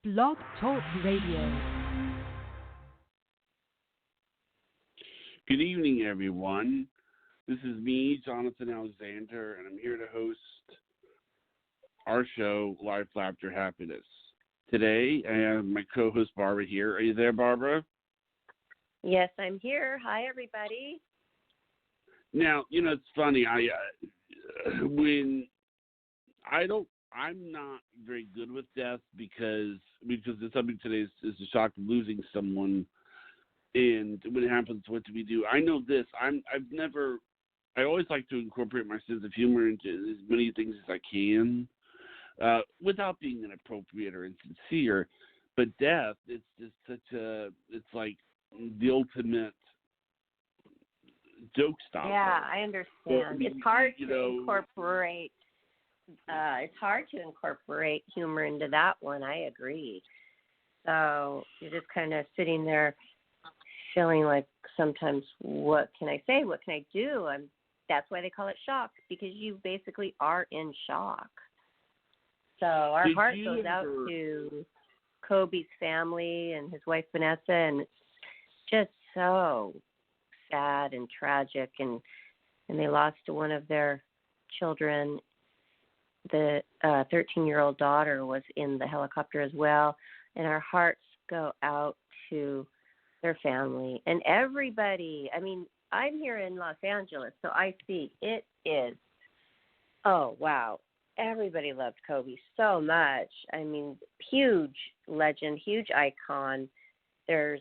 Blog Talk Radio. Good evening, everyone. This is me, Jonathan Alexander, and I'm here to host our show, Life, Laughter, Happiness. Today, I have my co-host, Barbara, here. Are you there, Barbara? Yes, I'm here. Hi, everybody. Now, it's funny. I'm not very good with death because the subject today is the shock of losing someone. And when it happens, what do we do? I know this. I always like to incorporate my sense of humor into as many things as I can, without being inappropriate or insincere. But death, it's like the ultimate joke stopper. Yeah, I understand. It's hard to incorporate. It's hard to incorporate humor into that one. I agree. So you're just kind of sitting there, feeling like sometimes, what can I say? What can I do? That's why they call it shock, because you basically are in shock. So our heart goes out to Kobe's family and his wife Vanessa, and it's just so sad and tragic. And they lost one of their children. The 13-year-old daughter was in the helicopter as well, and our hearts go out to their family and everybody. I mean, I'm here in Los Angeles, so I see it is, oh, wow. Everybody loved Kobe so much. I mean, huge legend, huge icon. The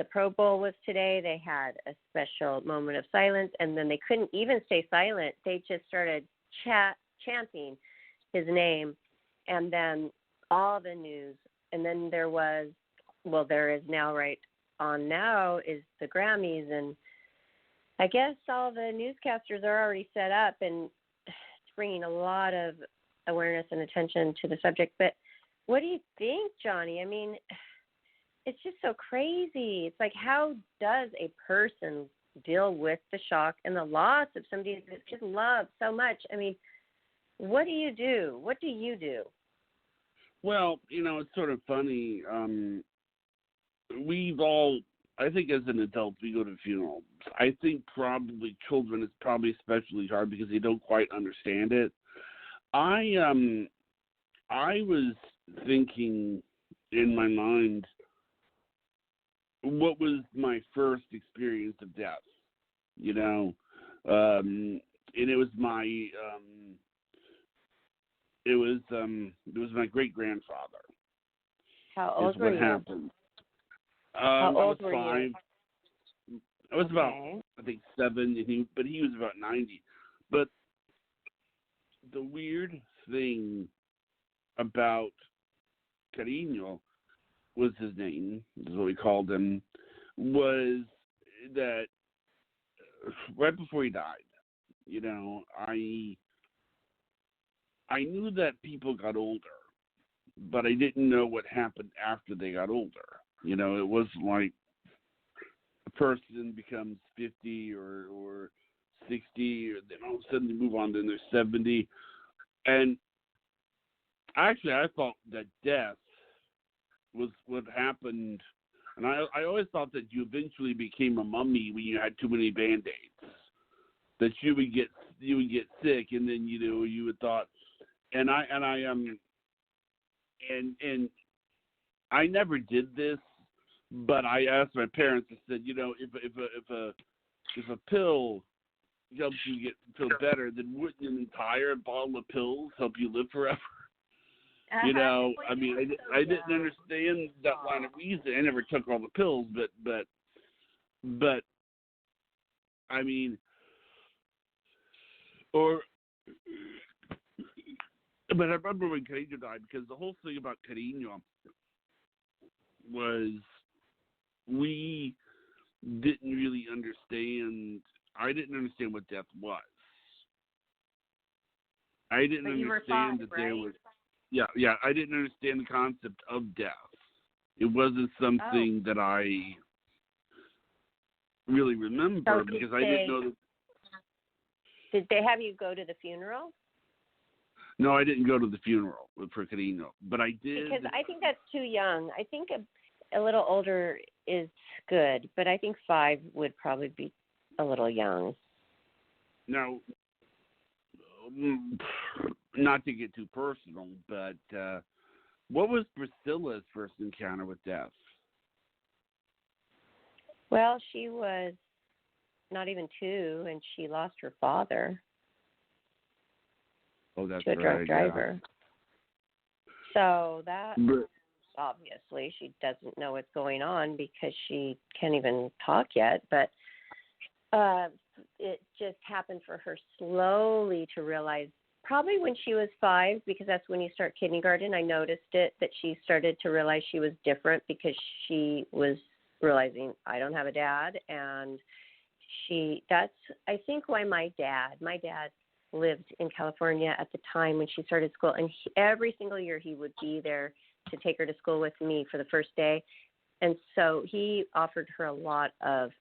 Pro Bowl was today. They had a special moment of silence, and then they couldn't even stay silent. They just started chanting his name, and then all the news. And then there is now right on now is the Grammys, and I guess all the newscasters are already set up, and it's bringing a lot of awareness and attention to the subject. But what do you think, Johnny? I mean, it's just so crazy. It's like, how does a person deal with the shock and the loss of somebody that just loved so much? I mean, what do you do? What do you do? Well, it's sort of funny. I think as an adult, we go to funerals. I think probably children is probably especially hard because they don't quite understand it. I was thinking in my mind, what was my first experience of death? And it was my great grandfather. How old were you? Happened. How old were you? I was about, I think, 7, but he was about 90. But the weird thing about Carino was his name, is what we called him, was that right before he died, I knew that people got older, but I didn't know what happened after they got older. It wasn't like a person becomes 50 or 60, or then all of a sudden they move on to their 70. And actually, I thought that death was what happened. And I always thought that you eventually became a mummy when you had too many Band-Aids. That you would get sick, and then you would thought. And I never did this, but I asked my parents. I said, if a pill helps you feel better, then wouldn't an entire bottle of pills help you live forever? I didn't understand that line of reason. I never took all the pills, but I mean, but I remember when Carino died, because the whole thing about Carino was we didn't really understand. I didn't understand what death was. I didn't understand that there was. Yeah. I didn't understand the concept of death. It wasn't something that I really remember, because I didn't know that. Did they have you go to the funeral? No, I didn't go to the funeral for Carino, but I did. Because I think that's too young. I think a little older is good, but I think 5 would probably be a little young. Now, not to get too personal, but what was Priscilla's first encounter with death? Well, she was not even 2, and she lost her father. Oh, that's to a drunk right, driver. Yeah. So that obviously she doesn't know what's going on because she can't even talk yet. But it just happened for her slowly to realize, probably when she was 5, because that's when you start kindergarten. I noticed it, that she started to realize she was different because she was realizing, I don't have a dad. And that's, I think, why my dad lived in California at the time when she started school, and every single year he would be there to take her to school with me for the first day. And so he offered her a lot of,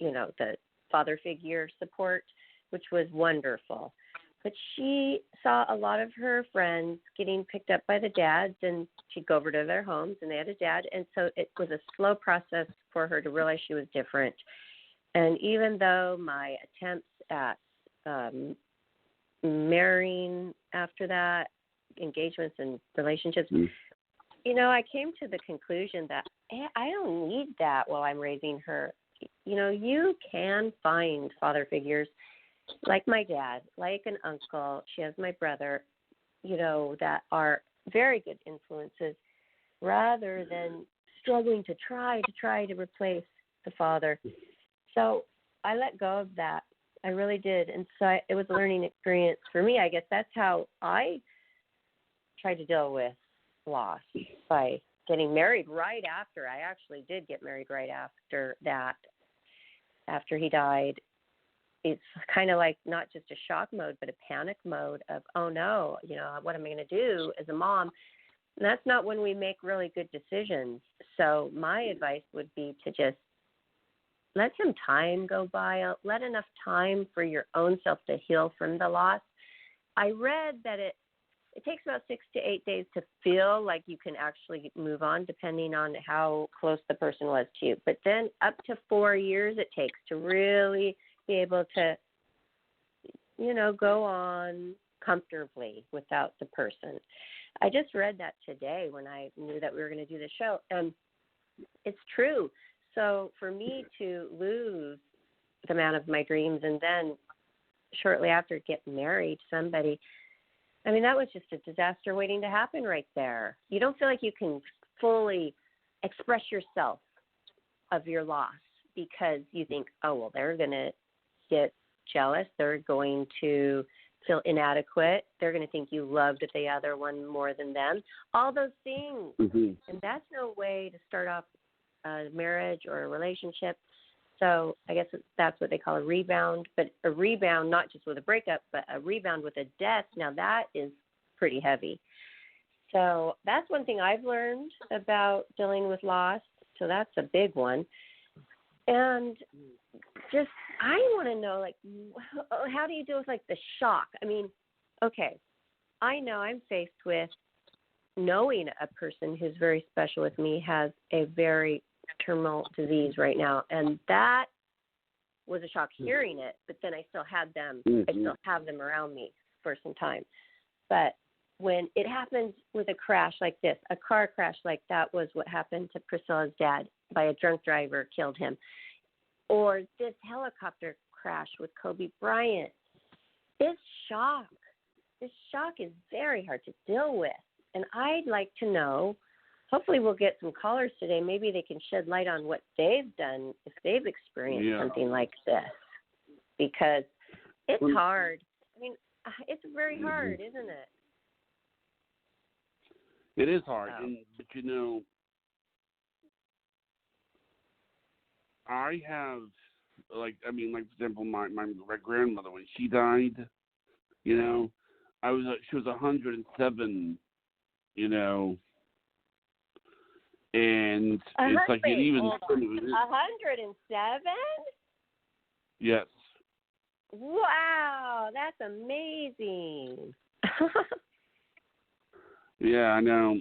the father figure support, which was wonderful. But she saw a lot of her friends getting picked up by the dads, and she'd go over to their homes and they had a dad. And so it was a slow process for her to realize she was different. And even though my attempts at marrying after that, engagements and relationships, I came to the conclusion that I don't need that while I'm raising her. You can find father figures like my dad, like an uncle. She has my brother, that are very good influences, rather than struggling to try to replace the father. So I let go of that. I really did. And so it was a learning experience for me. I guess that's how I tried to deal with loss, by getting married right after. I actually did get married right after that, after he died. It's kind of like not just a shock mode, but a panic mode of, oh no, what am I going to do as a mom? And that's not when we make really good decisions. So my advice would be to just let some time go by. Let enough time for your own self to heal from the loss. I read that it takes about 6 to 8 days to feel like you can actually move on, depending on how close the person was to you. But then up to 4 years it takes to really be able to, go on comfortably without the person. I just read that today when I knew that we were going to do the show, and it's true. So for me to lose the man of my dreams and then shortly after get married to somebody, I mean, that was just a disaster waiting to happen right there. You don't feel like you can fully express yourself of your loss because you think, oh, well, they're going to get jealous. They're going to feel inadequate. They're going to think you loved the other one more than them. All those things. Mm-hmm. And that's no way to start off a marriage or a relationship. So I guess that's what they call a rebound, but a rebound not just with a breakup, but a rebound with a death. Now that is pretty heavy. So that's one thing I've learned about dealing with loss. So that's a big one. And just, I want to know, like, how do you deal with, like, the shock? I mean, okay, I know I'm faced with knowing a person who's very special with me has a very terminal disease right now, and that was a shock hearing it, but then I still had them. I still have them around me for some time. But when it happens with a crash like this, a car crash like that was what happened to Priscilla's dad, by a drunk driver killed him, or this helicopter crash with Kobe Bryant, this shock is very hard to deal with. And I'd like to know, hopefully we'll get some callers today. Maybe they can shed light on what they've done if they've experienced something like this, because it's hard. I mean, it's very hard, isn't it? It is hard, but I have, for example, my grandmother, when she died, she was 107, and it's like it even 107? Yes. Wow, that's amazing. Yeah, I know.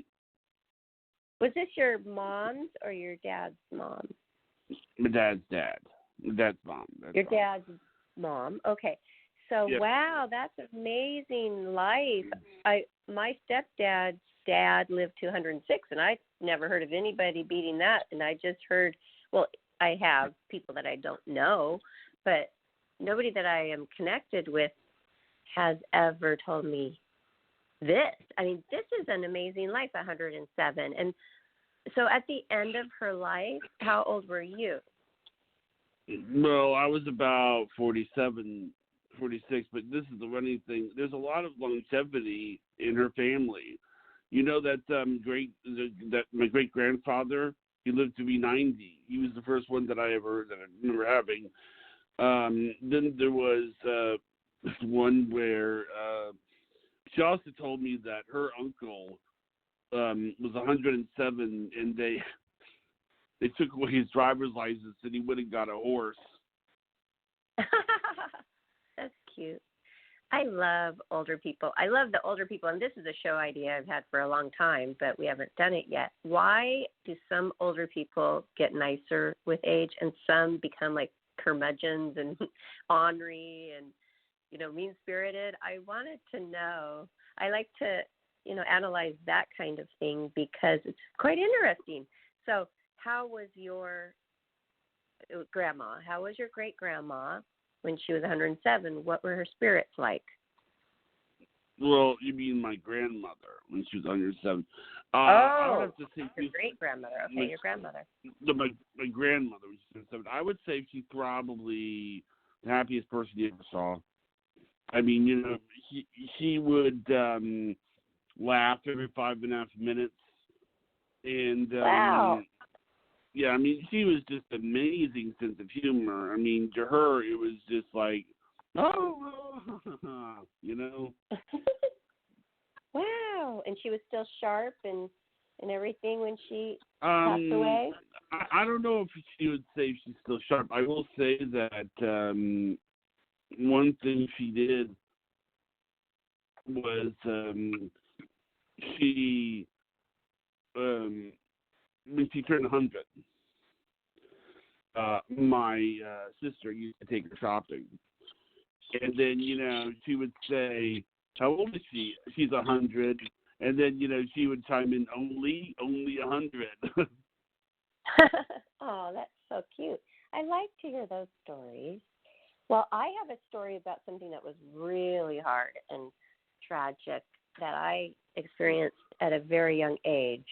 Was this your mom's or your dad's mom? My dad's dad. My dad's mom. Your dad's mom. Okay. So Yep. wow, that's amazing life. My stepdad's dad lived to 106, and I never heard of anybody beating that. And I just heard, well, I have people that I don't know, but nobody that I am connected with has ever told me this. I mean, this is an amazing life, 107. And so at the end of her life, how old were you? Well, I was about 47, 46, but this is the running thing. There's a lot of longevity in her family. You know that that my great grandfather, he lived to be 90. He was the first one that I remember having. Then there was one where she also told me that her uncle was 107, and they took away his driver's license, and he went and got a horse. That's cute. I love older people. I love the older people, and this is a show idea I've had for a long time, but we haven't done it yet. Why do some older people get nicer with age, and some become like curmudgeons and ornery and, mean-spirited? I wanted to know. I like to, analyze that kind of thing because it's quite interesting. So how was your grandma? How was your great-grandma when she was 107? What were her spirits like? Well, you mean my grandmother when she was 107? I would have to say your great-grandmother. Okay, your grandmother. My grandmother when she was 107. I would say she's probably the happiest person you ever saw. I mean, she would laugh every 5.5 minutes, and wow. Yeah, I mean, she was just amazing sense of humor. I mean, to her, it was just like, oh, Wow, and she was still sharp and everything when she passed away? I don't know if she would say she's still sharp. I will say that one thing she did was she, when she turned 100, my sister used to take her shopping. And then, she would say, how old is she? She's 100. And then, she would chime in, only 100. Oh, that's so cute. I like to hear those stories. Well, I have a story about something that was really hard and tragic that I experienced at a very young age,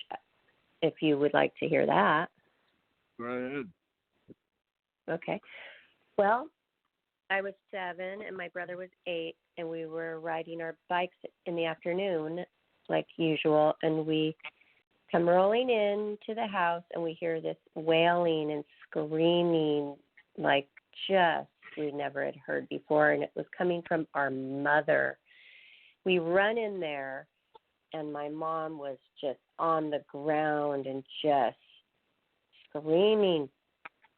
if you would like to hear that. Go ahead. Okay. Well, I was 7 and my brother was 8, and we were riding our bikes in the afternoon like usual, and we come rolling into the house and we hear this wailing and screaming like just we never had heard before, and it was coming from our mother. We run in there, and my mom was just on the ground and just screaming,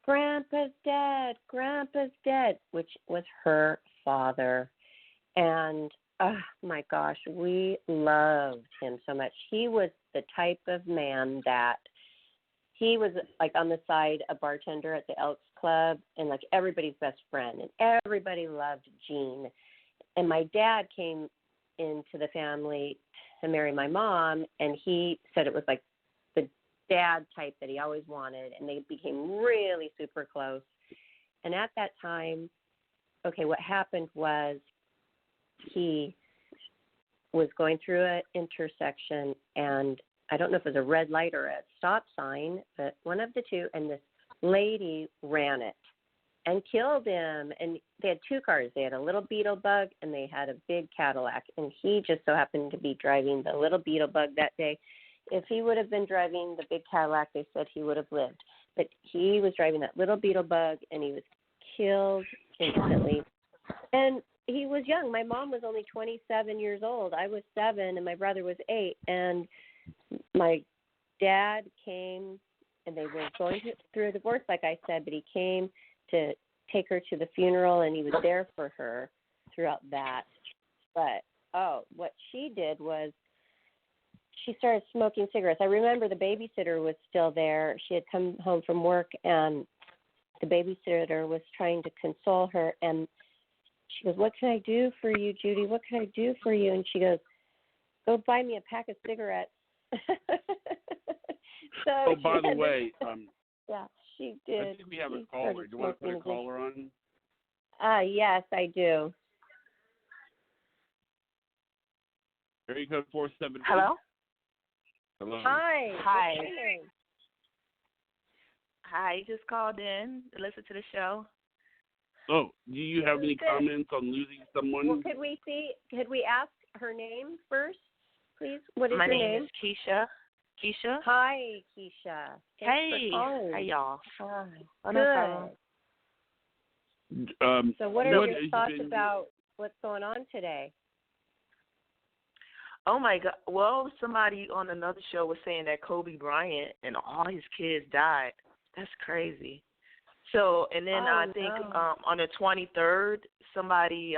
Grandpa's dead, Grandpa's dead, which was her father. And, oh, my gosh, we loved him so much. He was the type of man that he was, like, on the side, a bartender at the Elks Club, and, like, everybody's best friend. And everybody loved Gene. And my dad came into the family to marry my mom, and he said it was, like, the dad type that he always wanted, and they became really super close. And at that time, okay, what happened was he was going through an intersection, and I don't know if it was a red light or a stop sign, but one of the two, and this lady ran it and killed him. And they had 2 cars. They had a little Beetle Bug, and they had a big Cadillac, and he just so happened to be driving the little Beetle Bug that day. If he would have been driving the big Cadillac, they said he would have lived. But he was driving that little Beetle Bug, and he was killed instantly. And he was young. My mom was only 27 years old. I was 7, and my brother was 8. And my dad came, and they were going through a divorce, like I said, but he came to take her to the funeral, and he was there for her throughout that. But, what she did was she started smoking cigarettes. I remember the babysitter was still there. She had come home from work, and the babysitter was trying to console her, and she goes, "What can I do for you, Judy? What can I do for you?" And she goes, "Go buy me a pack of cigarettes." So by the way, yeah, she did. I think we have a caller. Do you want to put a caller on? Yes, I do. Area code 478. Hello? Hello. Hi. Hi. What's your name? Hi, just called in to listen to the show. Oh, do you have any comments on losing someone? Well, could we ask her name first, please? What is My your name is Keisha. Keisha? Hi, Keisha. Thanks Hey. for calling. Hi, y'all. Hi. Oh, Good. no problem. So what are your thoughts about what's going on today? Oh, my God. Well, somebody on another show was saying that Kobe Bryant and all his kids died. That's crazy. So, and then I think on the 23rd, somebody,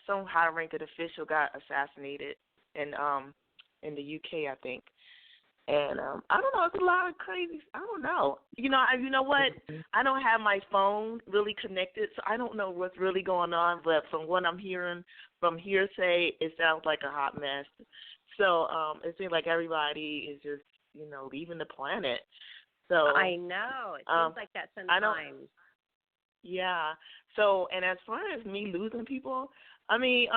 some high-ranking official got assassinated in the UK, I think. And I don't know, it's a lot of crazy. I don't know. You know what? I don't have my phone really connected, so I don't know what's really going on. But from what I'm hearing from hearsay, it sounds like a hot mess. So it seems like everybody is just, leaving the planet. So I know. It seems like that sometimes. Yeah. So, and as far as me losing people, I mean,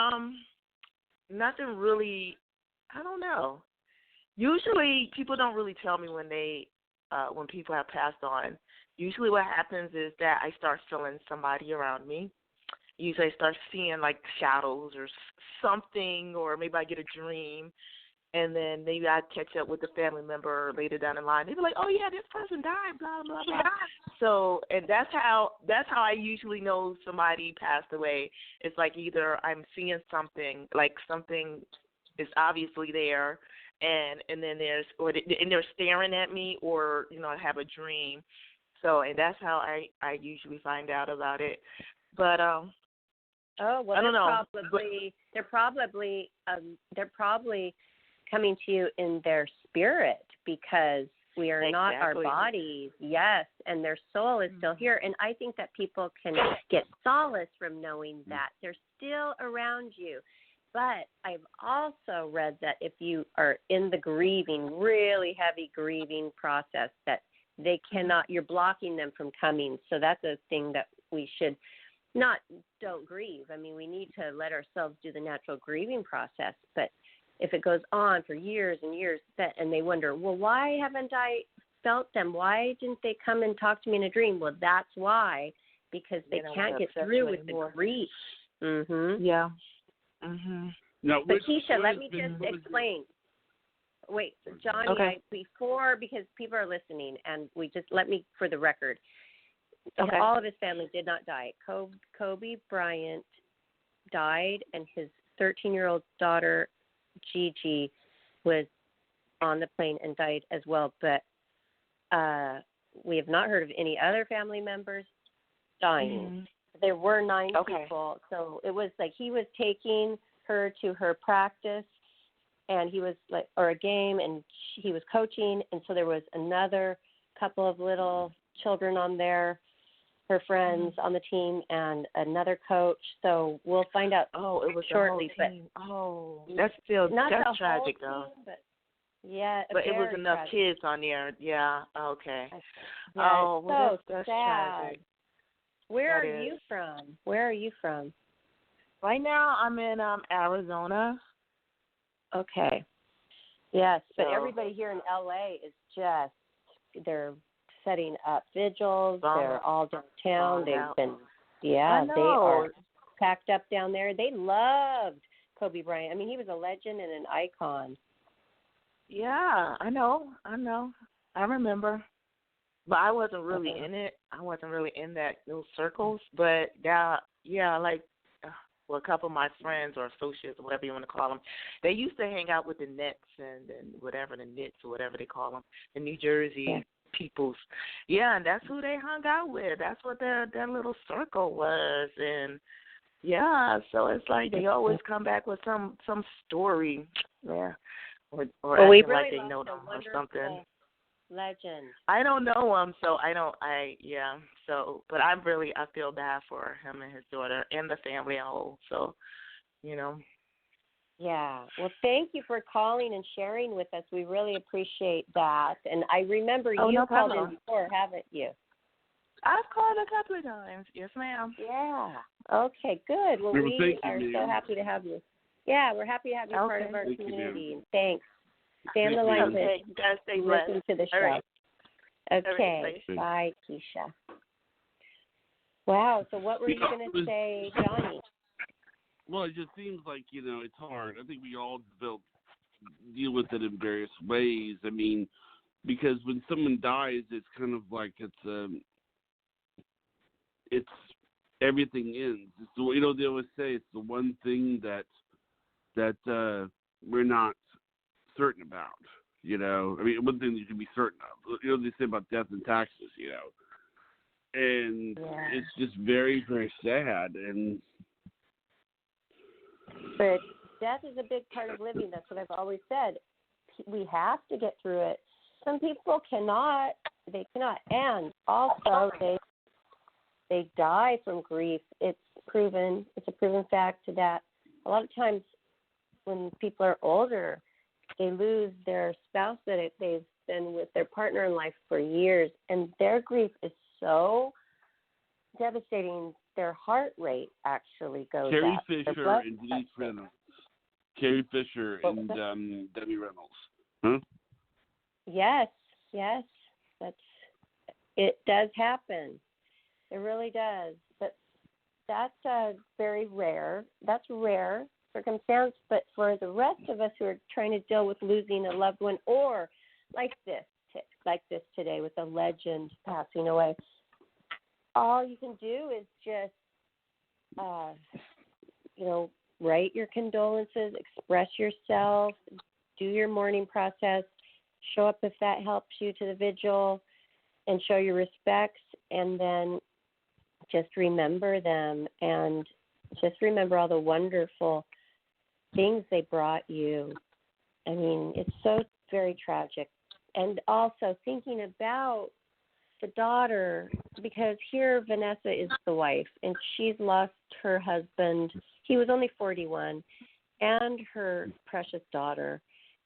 nothing really. I don't know. Usually, people don't really tell me when people have passed on. Usually, what happens is that I start feeling somebody around me. Usually, I start seeing like shadows or something, or maybe I get a dream. And then maybe I catch up with a family member later down the line. They'd be like, "Oh yeah, this person died," blah blah blah. So, and that's how I usually know somebody passed away. It's like either I'm seeing something, like something is obviously there, and then and they're staring at me, or I have a dream. So, and that's how I usually find out about it. But oh well, I don't know. They're probably coming to you in their spirit, because we are not our bodies. Yes, and their soul is still here. And I think that people can get solace from knowing that they're still around you. But I've also read that if you are in the really heavy grieving process, that they cannot, you're blocking them from coming. So that's a thing that we should don't grieve. I mean, we need to let ourselves do the natural grieving process. But if it goes on for years and years, and they wonder, well, why haven't I felt them? Why didn't they come and talk to me in a dream? Well, that's why, because they can't get through with the grief. Mm-hmm. Yeah. Mm-hmm. Now, but Keisha, let me just explain. Wait, Johnny, okay. Because people are listening, and let me, for the record, okay. All of his family did not die. Kobe Bryant died, and his 13-year-old daughter, Gigi, was on the plane and died as well. But we have not heard of any other family members dying. Mm-hmm. There were 9 people. So it was like he was taking her to her practice, and he was or a game, and he was coaching. And so there was another couple of little children on there, her friends on the team, and another coach. So we'll find out. Oh, it was shortly. The whole team. That's tragic, though. But yeah, but it was enough tragic. kids on there. Yeah. Okay. Yeah, oh, well, that's sad. tragic. Where are you from? Right now, I'm in Arizona. Okay. Yes, but everybody here in LA is they're setting up vigils. They're all downtown. They are packed up down there. They loved Kobe Bryant. I mean, he was a legend and an icon. Yeah, I know. I remember. But I wasn't really in it. I wasn't really in those circles. But a couple of my friends or associates or whatever you want to call them, they used to hang out with the Nets and whatever, the Knicks or whatever they call them, the New Jersey peoples. Yeah, and that's who they hung out with. That's what their little circle was. And yeah, so it's like they always come back with some story. Yeah. or Well, we acting really like they lost know a them or wonderful something. legend. I don't know him, so yeah. So, but I feel bad for him and his daughter and the family at whole. So, you know. Yeah. Well, thank you for calling and sharing with us. We really appreciate that. And I remember you No called problem. in before, haven't you? I've called a couple of times. Yes, ma'am. Yeah. Okay, good. Well, we are so happy to have you. Yeah, we're happy to have you part of our community. And thanks. Stay on the line to you guys stay blessed. listen to the show. Right. Okay. Bye, Keisha. Wow. So what were you going to say, Johnny? Well, it just seems like, it's hard. I think we all deal with it in various ways. I mean, because when someone dies, it's kind of like it's everything ends. It's they always say it's the one thing that we're not certain about. I mean, one thing that you can be certain of. They say about death and taxes. And it's just very, very sad. And but death is a big part of living. That's what I've always said. We have to get through it. Some people cannot. They cannot. And also, they die from grief. It's proven. It's a proven fact that a lot of times when people are older, they lose their spouse that they've been with their partner in life for years, and their grief is so devastating. Their heart rate actually goes Carrie up. Fisher and Denise Reynolds. Carrie Fisher and Debbie Reynolds. Huh? Yes. It does happen. It really does. But that's very rare. That's rare circumstance. But for the rest of us who are trying to deal with losing a loved one, or like this today with a legend passing away, all you can do is just, write your condolences, express yourself, do your mourning process, show up if that helps you to the vigil, and show your respects, and then just remember them and just remember all the wonderful things they brought you. I mean, it's so very tragic. And also thinking about the daughter, because here Vanessa is the wife, and she's lost her husband. He was only 41, and her precious daughter.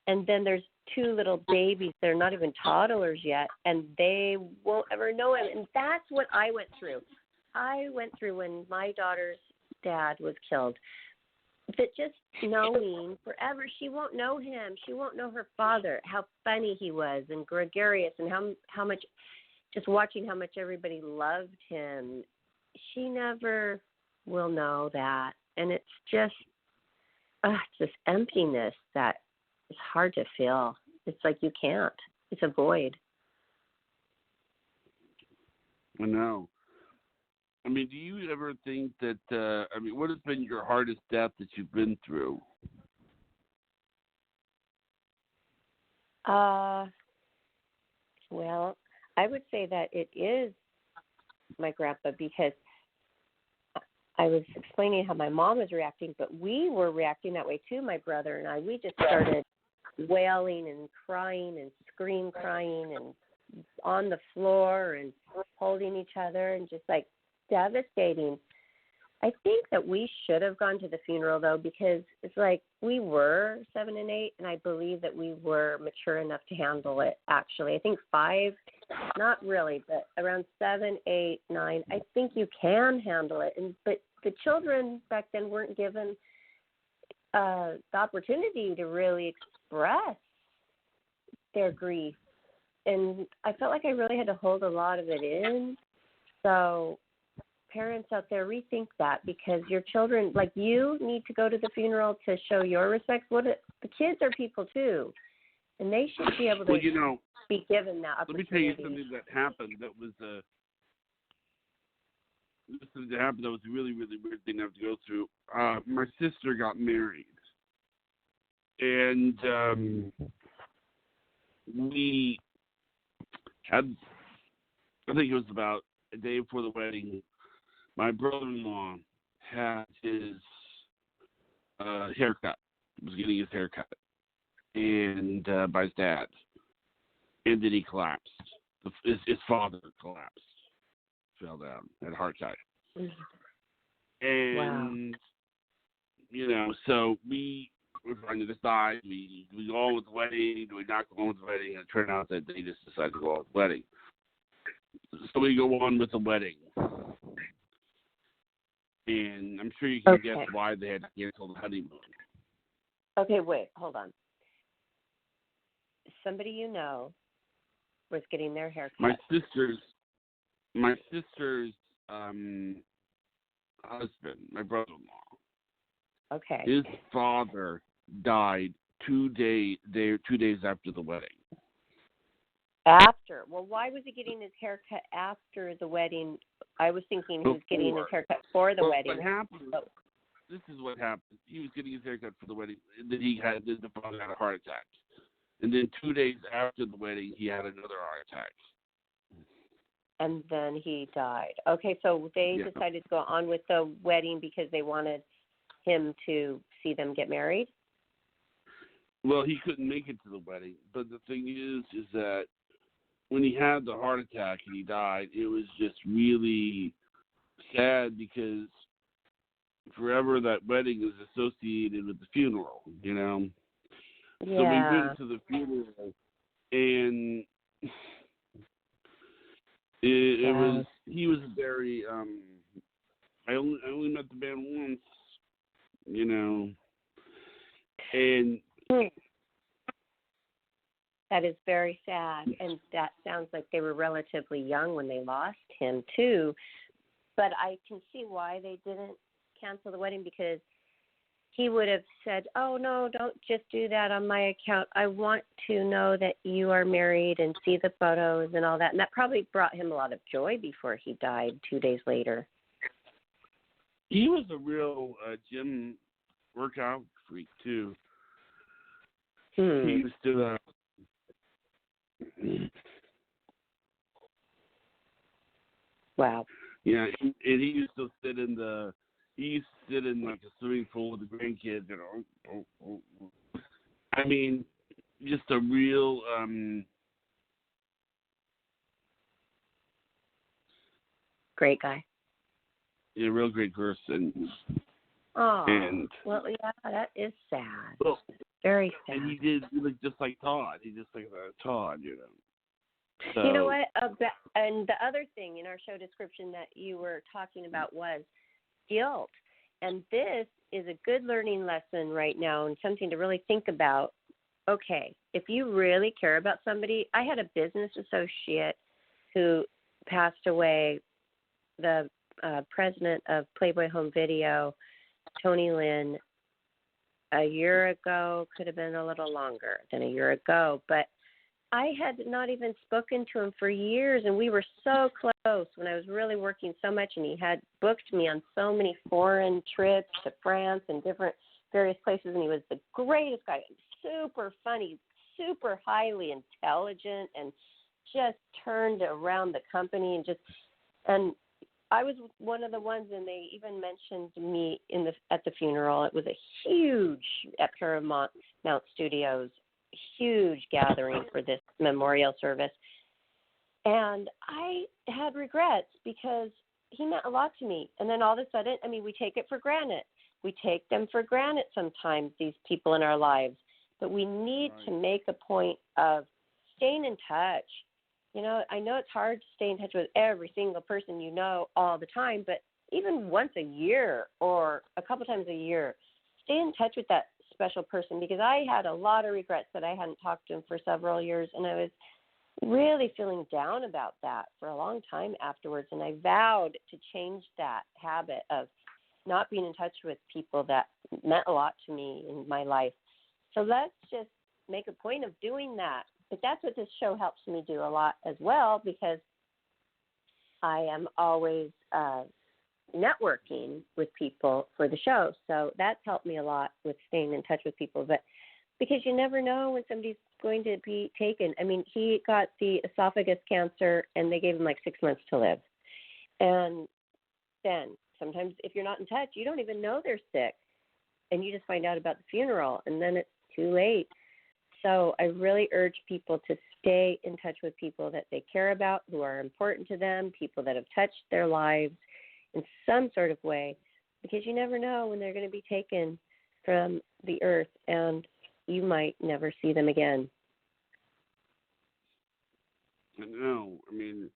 And then there's two little babies. They're not even toddlers yet, and they won't ever know him. And that's what I went through. I went through when my daughter's dad was killed. But just knowing forever, she won't know him. She won't know her father, how funny he was and gregarious, and how much, just watching how much everybody loved him. She never will know that. And it's just this emptiness that is hard to feel. It's like you can't. It's a void. I know. I mean, do you ever think that, what has been your hardest death that you've been through? Well, I would say that it is my grandpa, because I was explaining how my mom was reacting, but we were reacting that way too, my brother and I. We just started wailing and crying and crying and on the floor and holding each other, and just like devastating. I think that we should have gone to the funeral, though, because it's like we were 7 and 8, and I believe that we were mature enough to handle it, actually. I think 5, not really, but around 7, 8, 9, I think you can handle it. But the children back then weren't given the opportunity to really express their grief. And I felt like I really had to hold a lot of it in. So parents out there, rethink that, because your children, like you, need to go to the funeral to show your respects. The kids are people too, and they should be able to be given that opportunity. Let me tell you something that happened that was a really, really weird thing I have to go through. My sister got married, and we had, I think it was about a day before the wedding, my brother-in-law had his haircut. He was getting his haircut. and by his dad, and then he collapsed. His father collapsed, fell down, had a heart attack, and so we were trying to decide: we go on with the wedding, do we not go on with the wedding? And it turned out that they just decided to go on with the wedding. So we go on with the wedding. And I'm sure you can guess why they had to cancel the honeymoon. Okay, wait, hold on. Somebody you know was getting their hair cut. My sister's husband, my brother-in-law. Okay. His father died 2 days after the wedding. After? Well, why was he getting his hair cut after the wedding? I was thinking he was getting his hair cut for the wedding. What happened? This is what happened. He was getting his hair cut for the wedding, and then the father had a heart attack. And then 2 days after the wedding, he had another heart attack. And then he died. Okay, so they decided to go on with the wedding because they wanted him to see them get married? Well, he couldn't make it to the wedding. But the thing is that when he had the heart attack and he died, it was just really sad because forever that wedding is associated with the funeral, Yeah. So we went to the funeral, and he was very, I only met the man once, and that is very sad, and that sounds like they were relatively young when they lost him, too. But I can see why they didn't cancel the wedding, because he would have said, oh, no, don't just do that on my account. I want to know that you are married and see the photos and all that. And that probably brought him a lot of joy before he died 2 days later. He was a real gym workout freak, too. He used to... Wow. Yeah, and he used to sit in like a swimming pool with the grandkids, I mean, just a real great guy. A real great person. Oh, well, yeah, that is sad. Well, very sad. And he looked just like Todd. He just like Todd, So, you know what? And the other thing in our show description that you were talking about was guilt. And this is a good learning lesson right now and something to really think about. Okay, if you really care about somebody, I had a business associate who passed away, the president of Playboy Home Video, Tony Lynn, a year ago, could have been a little longer than a year ago, but I had not even spoken to him for years, and we were so close when I was really working so much, and he had booked me on so many foreign trips to France and various places, and he was the greatest guy, super funny, super highly intelligent, and just turned around the company and I was one of the ones, and they even mentioned me at the funeral. It was a huge at Paramount Studios, huge gathering for this memorial service. And I had regrets because he meant a lot to me. And then all of a sudden, we take it for granted. We take them for granted sometimes, these people in our lives. But we need to make a point of staying in touch. I know it's hard to stay in touch with every single person you know all the time, but even once a year or a couple times a year, stay in touch with that special person, because I had a lot of regrets that I hadn't talked to him for several years, and I was really feeling down about that for a long time afterwards, and I vowed to change that habit of not being in touch with people that meant a lot to me in my life. So let's just make a point of doing that. But that's what this show helps me do a lot as well, because I am always networking with people for the show. So that's helped me a lot with staying in touch with people. But because you never know when somebody's going to be taken. He got the esophagus cancer, and they gave him like 6 months to live. And then sometimes if you're not in touch, you don't even know they're sick. And you just find out about the funeral, and then it's too late. So I really urge people to stay in touch with people that they care about, who are important to them, people that have touched their lives in some sort of way, because you never know when they're going to be taken from the earth and you might never see them again. No, I mean,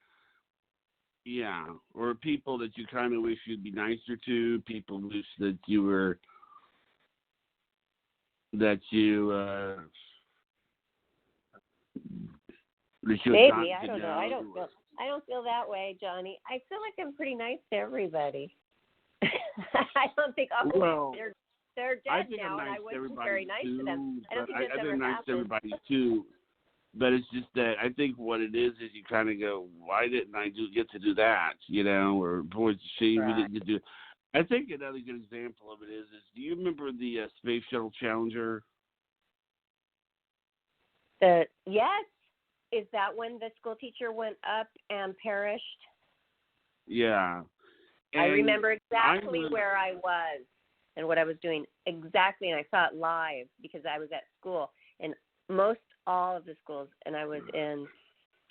yeah, or people that you kind of wish you'd be nicer to, people wish that you were, that you, maybe, I don't know. I don't feel that way, Johnny. I feel like I'm pretty nice to everybody. I don't think they're dead now, and I wouldn't be very nice to them. I don't think that's ever happened. Nice to everybody too. But it's just that I think what it is you kind of go, why didn't I get to do that? You know, or boy, it's a shame we didn't get to do it. I think another good example of it is do you remember the Space Shuttle Challenger? Yes. Is that when the school teacher went up and perished? Yeah. And I remember exactly where I was and what I was doing. Exactly, and I saw it live because I was at school. And all of the schools, and I was in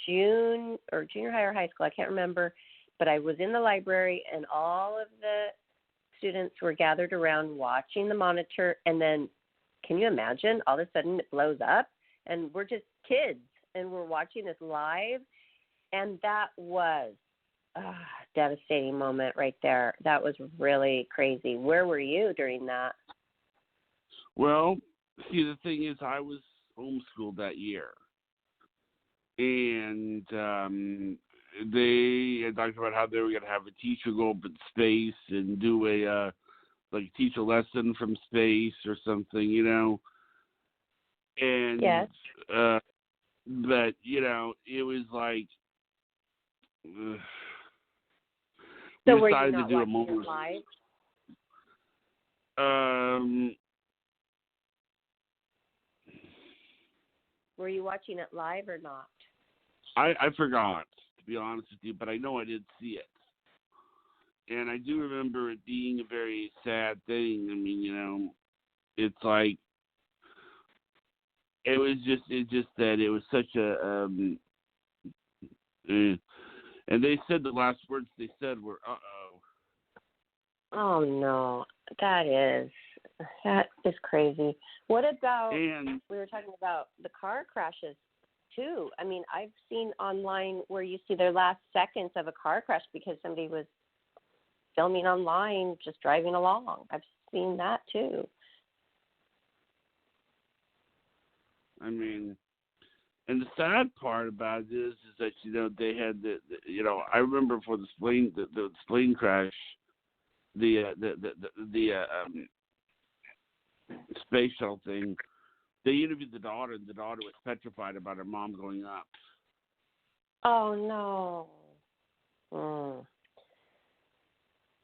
junior high or high school, I can't remember, but I was in the library, and all of the students were gathered around watching the monitor, and then, can you imagine, all of a sudden it blows up, and we're just kids, and we're watching this live, and that was a devastating moment right there. That was really crazy. Where were you during that? Well, see, the thing is, I was homeschooled that year, and they had talked about how they were going to have a teacher go up in space and do teach a lesson from space or something, you know. And yes. But you know, it was like so we were decided you not to do a watching moment. It live? Were you watching it live or not? I forgot, to be honest with you, but I know I did see it. And I do remember it being a very sad thing. I mean, you know, it's like, it's just that it was such a, and they said the last words they said were, uh-oh. Oh, no, that is crazy. What about, we were talking about the car crashes, too. I mean, I've seen online where you see their last seconds of a car crash because somebody was filming online, just driving along. I've seen that, too. I mean, and the sad part about it is that, you know, they had I remember for the plane crash, the space shuttle thing, they interviewed the daughter, and the daughter was petrified about her mom going up. Oh, no.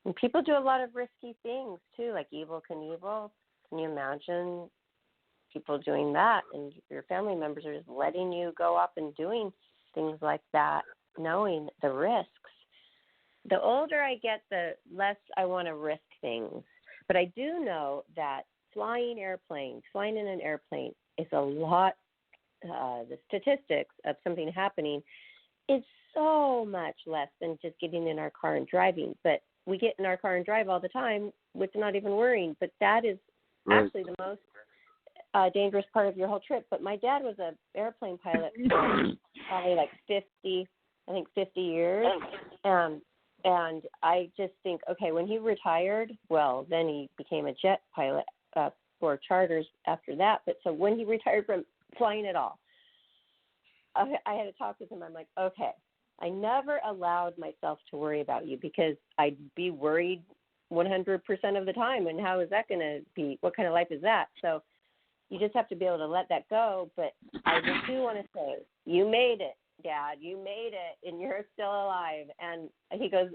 And people do a lot of risky things, too, like Evel Knievel. Can you imagine people doing that? And your family members are just letting you go up and doing things like that, knowing the risks. The older I get, the less I want to risk things. But I do know that flying in an airplane is a lot, the statistics of something happening is so much less than just getting in our car and driving. But we get in our car and drive all the time with not even worrying. But that is actually the most dangerous part of your whole trip. But my dad was an airplane pilot for probably like 50 years. And I just think, okay, when he retired, well, then he became a jet pilot for charters after that. But so when he retired from flying at all, I had to talk with him. I'm like, okay, I never allowed myself to worry about you because I'd be worried 100% of the time. And how is that going to be? What kind of life is that? So you just have to be able to let that go. But I do want to say, you made it, Dad. You made it, and you're still alive. And he goes,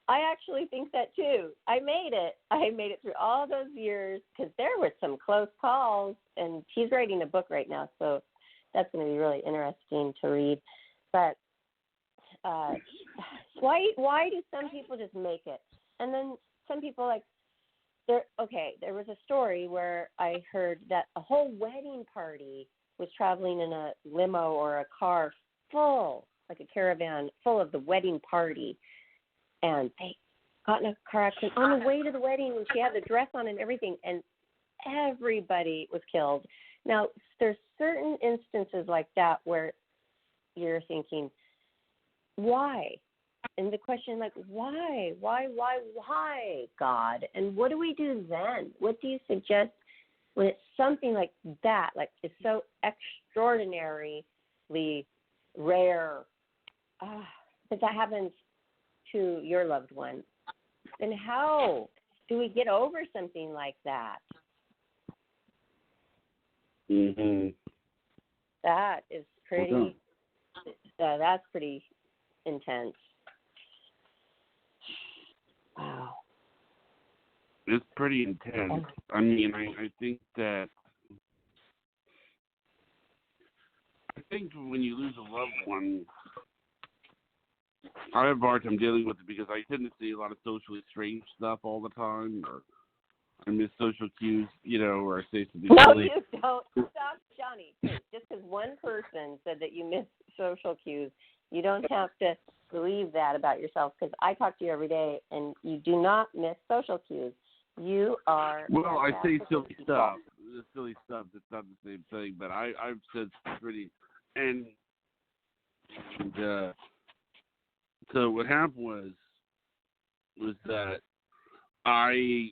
I actually think that, too. I made it. I made it through all those years because there were some close calls. And he's writing a book right now, so that's going to be really interesting to read. But why do some people just make it? And then some people, there was a story where I heard that a whole wedding party was traveling in a limo or a car full, like a caravan, full of the wedding party. And they got in a car accident on the way to the wedding, and she had the dress on and everything, and everybody was killed. Now, there's certain instances like that where you're thinking, why? And the question, like, why, God? And what do we do then? What do you suggest when it's something like that, like it's so extraordinarily rare that happens to your loved one? Then how do we get over something like that? Mhm. That is pretty. That's pretty intense. Wow. It's pretty intense. I mean, I think when you lose a loved one, I have a hard time dealing with it because I tend to see a lot of socially strange stuff all the time, or I miss social cues, or I say something No, silly. you don't. Stop, Johnny. Just because one person said that you miss social cues, you don't have to believe that about yourself, because I talk to you every day, and you do not miss social cues. You are. Well, I say silly stuff. The silly stuff, that's not the same thing, but I've said pretty, and so what happened was that I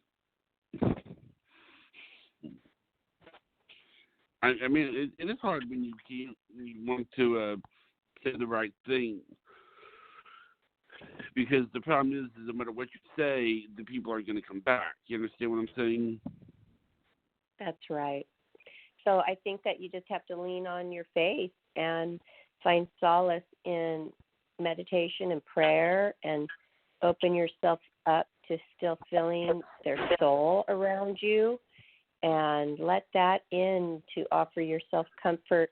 mean, it is hard when you want to say the right thing, because the problem is no matter what you say, the people are going to come back. You understand what I'm saying? That's right. So I think that you just have to lean on your faith and find solace in meditation and prayer, and open yourself up to still feeling their soul around you, and let that in to offer yourself comfort,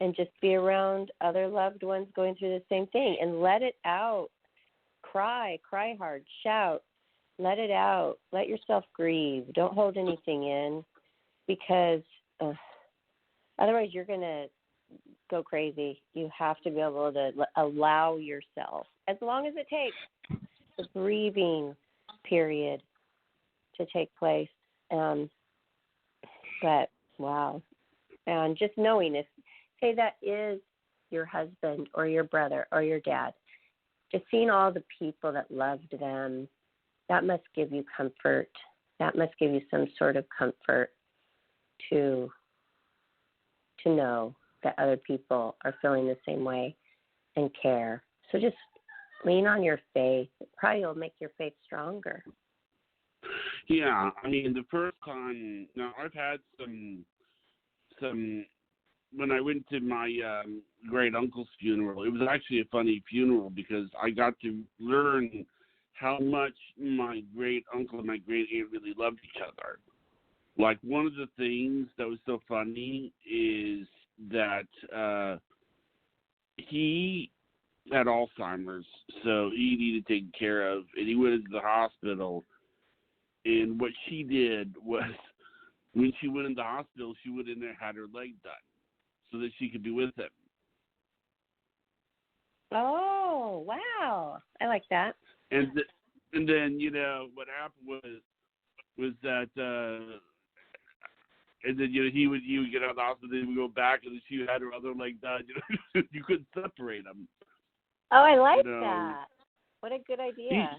and just be around other loved ones going through the same thing, and let it out. Cry hard, shout, let it out. Let yourself grieve. Don't hold anything in, because otherwise you're going to go crazy. You have to be able to allow yourself, as long as it takes, the grieving period to take place. But wow. And just knowing, if, say, that is your husband or your brother or your dad, just seeing all the people that loved them, that must give you comfort. That must give you some sort of comfort to know that other people are feeling the same way and care. So just lean on your faith. It probably will make your faith stronger. Yeah, I mean, the first time, now I've had some when I went to my great uncle's funeral, it was actually a funny funeral because I got to learn how much my great uncle and my great aunt really loved each other. Like, one of the things that was so funny is that he had Alzheimer's, so he needed taken care of, and he went into the hospital. And what she did was, when she went in the hospital, she went in there and had her leg done so that she could be with him. Oh, wow. I like that. And then, what happened was that, and then, he would get out of the hospital, then he would go back, and then she had her other leg done. You couldn't separate them. Oh, I like that. What a good idea.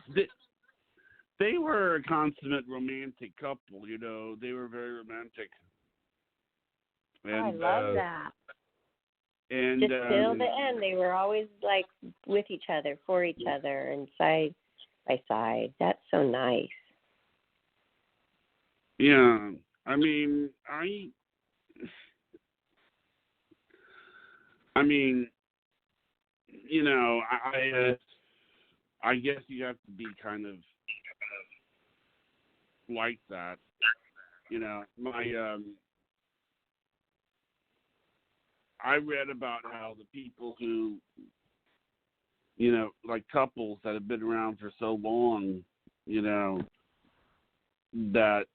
They were a consummate romantic couple, They were very romantic. And, I love that. And just till the end, they were always like with each other, for each other, and side by side. That's so nice. Yeah, I mean, I guess you have to be kind of like that. I read about how the people who, like couples that have been around for so long, that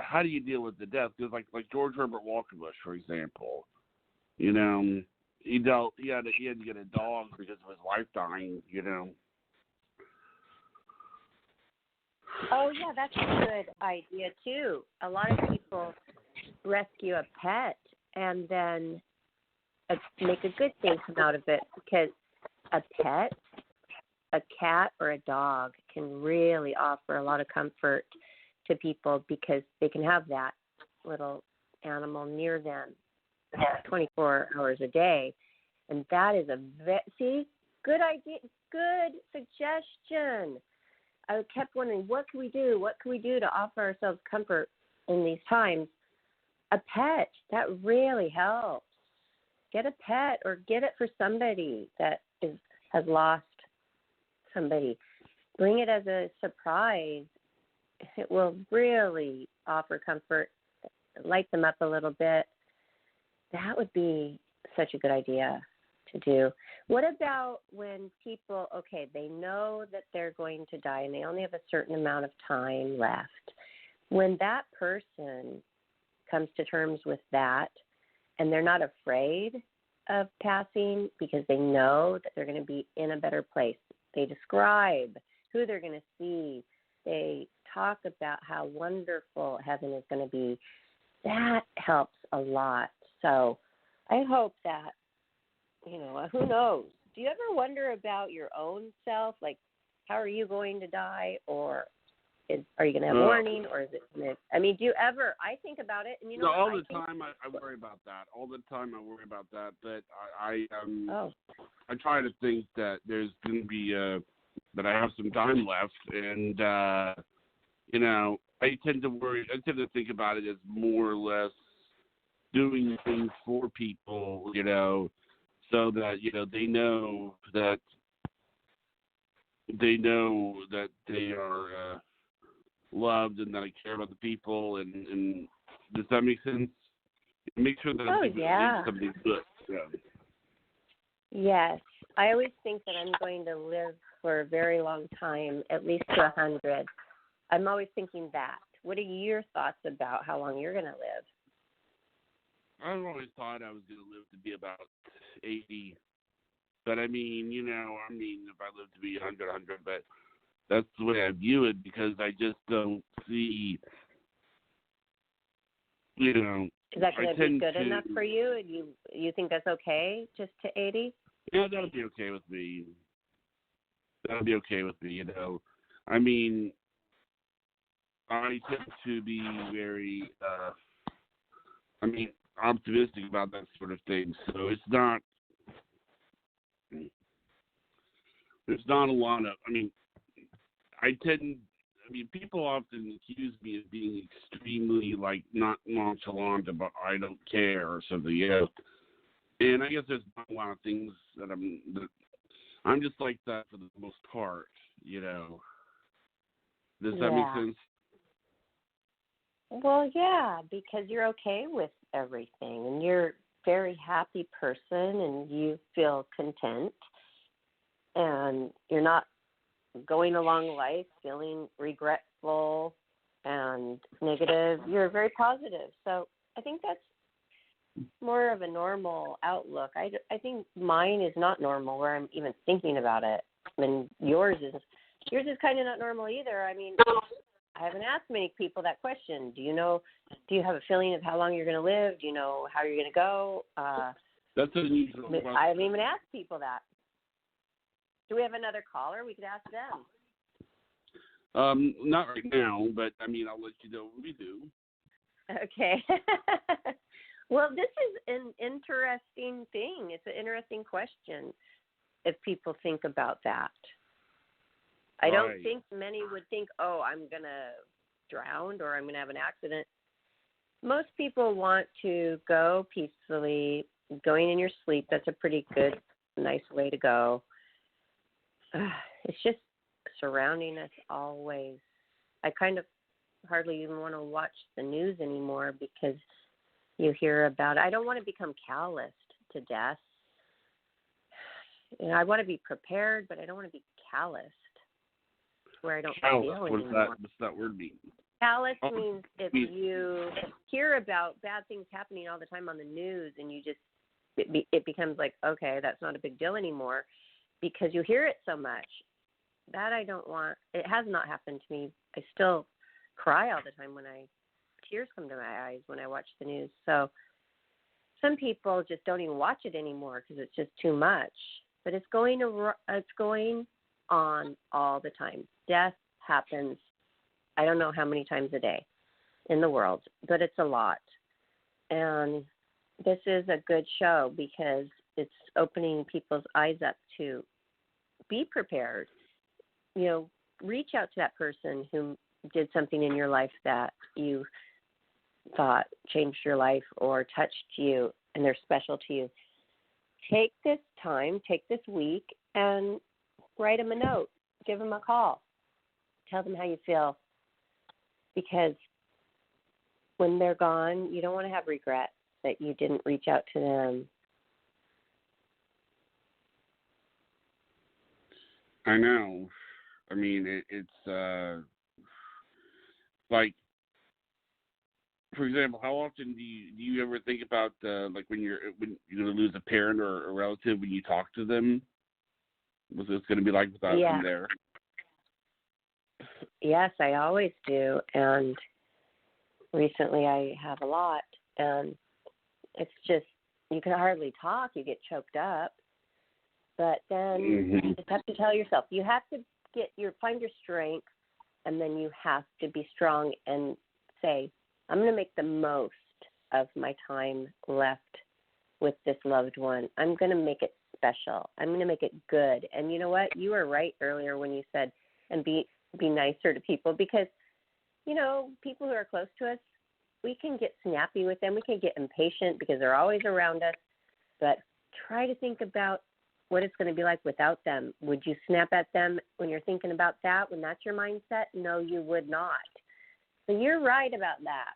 how do you deal with the death? Because like George Herbert Walker Bush, for example, you know, he had to get a dog because of his wife dying, you know. Oh, yeah, that's a good idea, too. A lot of people rescue a pet and then make a good thing come out of it, because a pet, a cat or a dog, can really offer a lot of comfort to people because they can have that little animal near them 24 hours a day. And that is good idea, good suggestion. I kept wondering, what can we do? What can we do to offer ourselves comfort in these times? A pet, that really helps. Get a pet or get it for somebody that has lost somebody. Bring it as a surprise. It will really offer comfort, light them up a little bit. That would be such a good idea to do. What about when people, they know that they're going to die and they only have a certain amount of time left. When that person comes to terms with that and they're not afraid of passing because they know that they're going to be in a better place. They describe who they're going to see. They talk about how wonderful heaven is going to be. That helps a lot. So I hope that, who knows? Do you ever wonder about your own self? Like, how are you going to die? Or are you going to have warning? Or is it going to, do you ever, I think about it. And all the time I worry about that. All the time I worry about that. But I try to think that there's going to be, that I have some time left. And, I tend to think about it as more or less doing things for people, so that, they know that they are loved and that I care about the people. And does that make sense? Make sure that I'm doing something good. Yeah. Yes. I always think that I'm going to live for a very long time, at least to 100. I'm always thinking that. What are your thoughts about how long you're going to live? I've always thought I was going to live to be about 80. But if I live to be 100, but that's the way I view it, because I just don't see, Is that going to be good enough for you? And you think that's okay, just to 80? Yeah, that'll be okay with me. I tend to be very, optimistic about that sort of thing. So there's not a lot of, people often accuse me of being extremely, not nonchalant about I don't care or something, And I guess there's not a lot of things that I'm just like that for the most part, Does that make sense? Well, yeah, because you're okay with everything and you're a very happy person and you feel content and you're not going along life feeling regretful and negative. You're very positive. So I think that's more of a normal outlook. I think mine is not normal where I'm even thinking about it. Yours is kind of not normal either. I haven't asked many people that question. Do you have a feeling of how long you're going to live? Do you know how you're going to go? That's an unusual question. I haven't even asked people that. Do we have another caller? We could ask them. Not right now, but I'll let you know when we do. Okay. Well, this is an interesting thing. It's an interesting question if people think about that. I don't think many would think, I'm going to drown or I'm going to have an accident. Most people want to go peacefully, going in your sleep. That's a pretty good, nice way to go. It's just surrounding us always. I kind of hardly even want to watch the news anymore because you hear about it. I don't want to become calloused to death. I want to be prepared, but I don't want to be calloused where I don't feel anymore. What's that word mean? Callous means if you hear about bad things happening all the time on the news and you just, it becomes like, okay, that's not a big deal anymore because you hear it so much. That I don't want. It has not happened to me. I still cry all the time tears come to my eyes when I watch the news. So some people just don't even watch it anymore because it's just too much. But it's going on all the time. Death happens, I don't know how many times a day in the world, but it's a lot. And this is a good show because it's opening people's eyes up to be prepared. You know, reach out to that person who did something in your life that you thought changed your life or touched you and they're special to you. Take this time, take this week, and write them a note. Give them a call. Tell them how you feel. Because when they're gone, you don't want to have regret that you didn't reach out to them. I know. I mean, it's like, for example, how often do you ever think about like when you're going to lose a parent or a relative when you talk to them? What's it going to be like without them there? Yes, I always do, and recently I have a lot, and it's just you can hardly talk. You get choked up, but then you just have to tell yourself you have to find your strength, and then you have to be strong and say, I'm going to make the most of my time left with this loved one. I'm going to make it special. I'm going to make it good. And you know what? You were right earlier when you said, and be nicer to people because, you know, people who are close to us, we can get snappy with them. We can get impatient because they're always around us. But try to think about what it's going to be like without them. Would you snap at them when you're thinking about that, when that's your mindset? No, you would not. So you're right about that.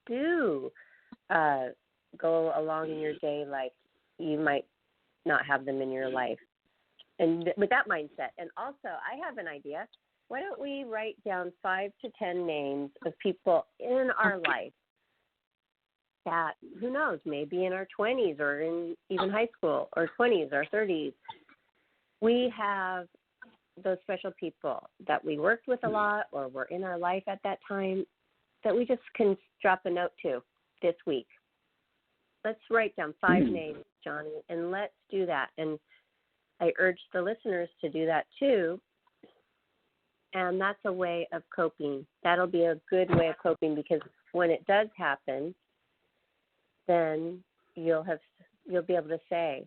Do go along in your day like you might not have them in your life. And with that mindset. And also, I have an idea. Why don't we write down 5 to 10 names of people in our life that, who knows, maybe in our 20s or in even high school or 20s or 30s. We have those special people that we worked with a lot or were in our life at that time that we just can drop a note to this week. Let's write down 5 names, Johnny, and let's do that. And I urge the listeners to do that too. And that's a way of coping. That'll be a good way of coping because when it does happen, then you'll be able to say,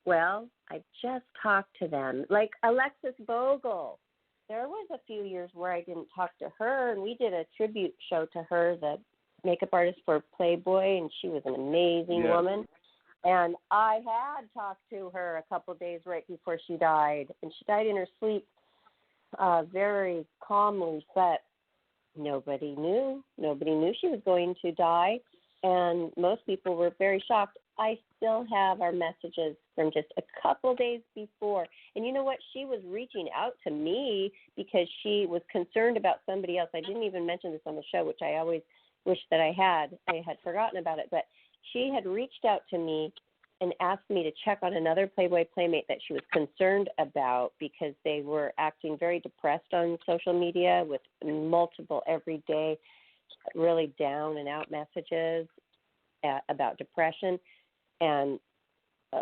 well, I just talked to them. Like Alexis Vogel. There was a few years where I didn't talk to her, and we did a tribute show to her, the makeup artist for Playboy, and she was an amazing woman. And I had talked to her a couple of days right before she died, and she died in her sleep very calmly, but nobody knew. Nobody knew she was going to die, and most people were very shocked. I still have our messages from just a couple days before. And you know what? She was reaching out to me because she was concerned about somebody else. I didn't even mention this on the show, which I always wish that I had. I had forgotten about it. But she had reached out to me and asked me to check on another Playboy playmate that she was concerned about because they were acting very depressed on social media with multiple everyday, really down and out messages about depression. And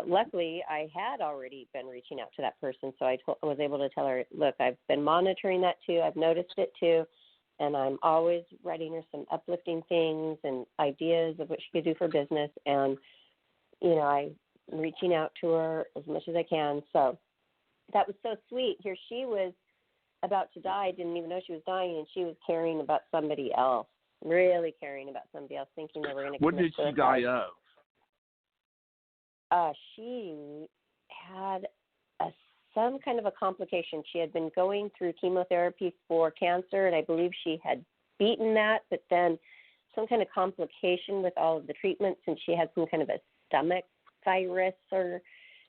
luckily, I had already been reaching out to that person, so I was able to tell her, look, I've been monitoring that too. I've noticed it too, and I'm always writing her some uplifting things and ideas of what she could do for business. And, you know, I'm reaching out to her as much as I can. So that was so sweet. Here she was about to die, didn't even know she was dying, and she was caring about somebody else, really caring about somebody else, thinking they were going to commit suicide. What did she die of? She had some kind of a complication. She had been going through chemotherapy for cancer, and I believe she had beaten that, but then some kind of complication with all of the treatments, and she had some kind of a stomach virus. Or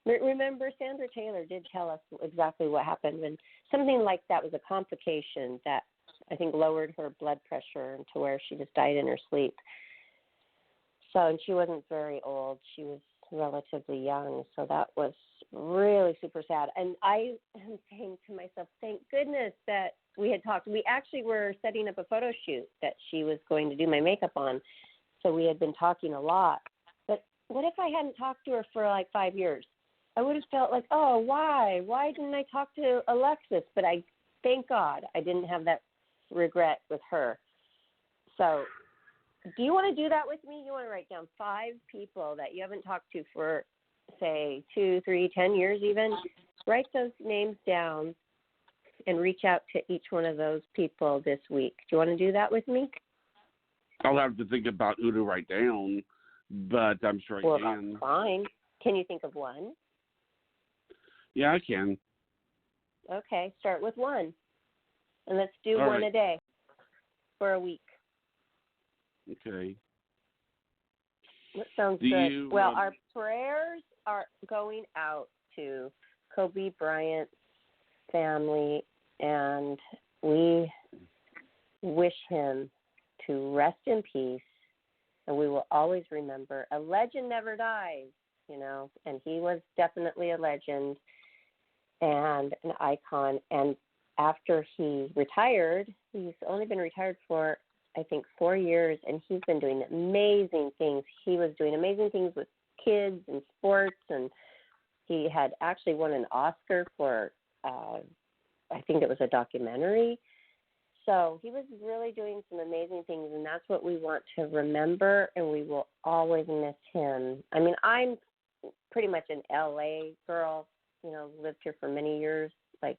remember, Sandra Taylor did tell us exactly what happened, and something like that was a complication that I think, lowered her blood pressure to where she just died in her sleep. So, and she wasn't very old. She was relatively young. So that was really super sad. And I am saying to myself, thank goodness that we had talked. We actually were setting up a photo shoot that she was going to do my makeup on. So we had been talking a lot. But what if I hadn't talked to her for like 5 years? I would have felt like, oh, why? Why didn't I talk to Alexis? But thank God I didn't have that regret with her. So do you want to do that with me? You want to write down 5 people that you haven't talked to for, say, 2, 3, 10 years even? Write those names down and reach out to each one of those people this week. Do you want to do that with me? I'll have to think about who to write down, but I'm sure I can. Well, that's fine. Can you think of one? Yeah, I can. Okay, start with 1. And let's do All one right. a day for a week. Okay. That sounds Do good. you, Well, our prayers are going out to Kobe Bryant's family, and we wish him to rest in peace, and we will always remember a legend never dies, and he was definitely a legend and an icon. And after he retired, he's only been retired for, I think, 4 years, and he's been doing amazing things. He was doing amazing things with kids and sports, and he had actually won an Oscar for, I think it was a documentary. So he was really doing some amazing things, and that's what we want to remember, and we will always miss him. I mean, I'm pretty much an L.A. girl, lived here for many years, like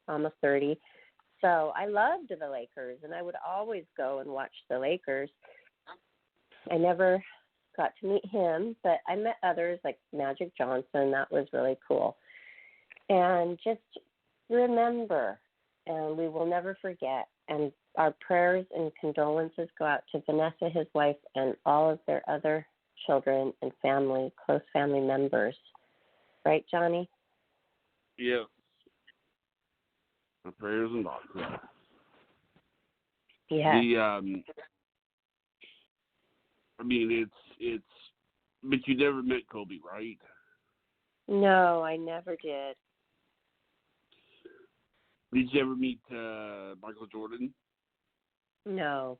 almost 30. So I loved the Lakers, and I would always go and watch the Lakers. I never got to meet him, but I met others like Magic Johnson. That was really cool. And just remember, and we will never forget. And our prayers and condolences go out to Vanessa, his wife, and all of their other children and family, close family members. Right, Johnny? Yes. My prayers and thoughts. Yeah. I mean, it's, but you never met Kobe, right? No, I never did. Did you ever meet Michael Jordan? No.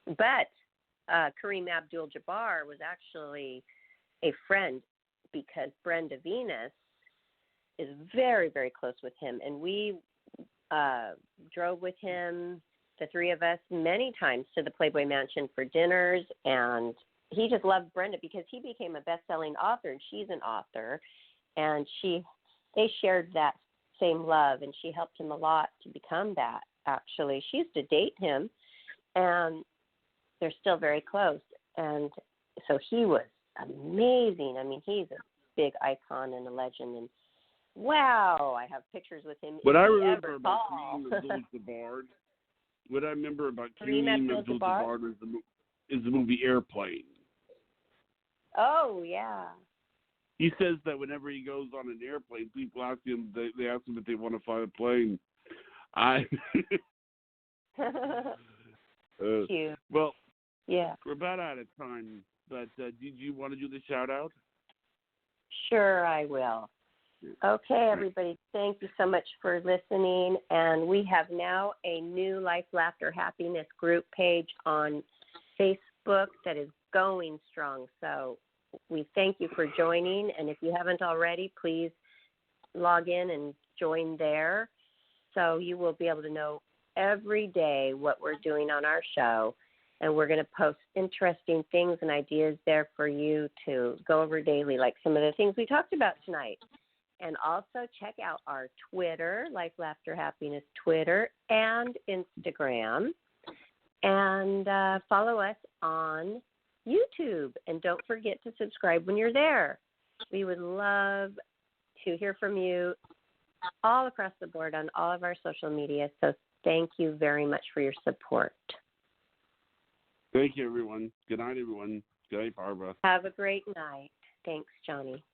But Kareem Abdul-Jabbar was actually a friend because Brenda Venus is very, very close with him. And we drove with him, the 3 of us, many times to the Playboy Mansion for dinners. And he just loved Brenda because he became a best-selling author, and she's an author. And they shared that same love, and she helped him a lot to become that, actually. She used to date him, and they're still very close. And so he was amazing. I mean, he's a big icon and a legend. And, wow, I have pictures with him. What I remember about Kareem Abdul-Jabbar, is the movie Airplane. Oh, yeah. He says that whenever he goes on an airplane, people ask him, they ask him if they want to fly a plane. Cute. Well, yeah. We're about out of time, but did you want to do the shout-out? Sure, I will. Okay, everybody, thank you so much for listening. And we have now a new Life, Laughter, Happiness group page on Facebook that is going strong. So we thank you for joining. And if you haven't already, please log in and join there. So you will be able to know every day what we're doing on our show. And we're going to post interesting things and ideas there for you to go over daily, like some of the things we talked about tonight. And also check out our Twitter, Life, Laughter, Happiness Twitter and Instagram. And follow us on YouTube. And don't forget to subscribe when you're there. We would love to hear from you all across the board on all of our social media. So thank you very much for your support. Thank you, everyone. Good night, everyone. Good night, Barbara. Have a great night. Thanks, Johnny.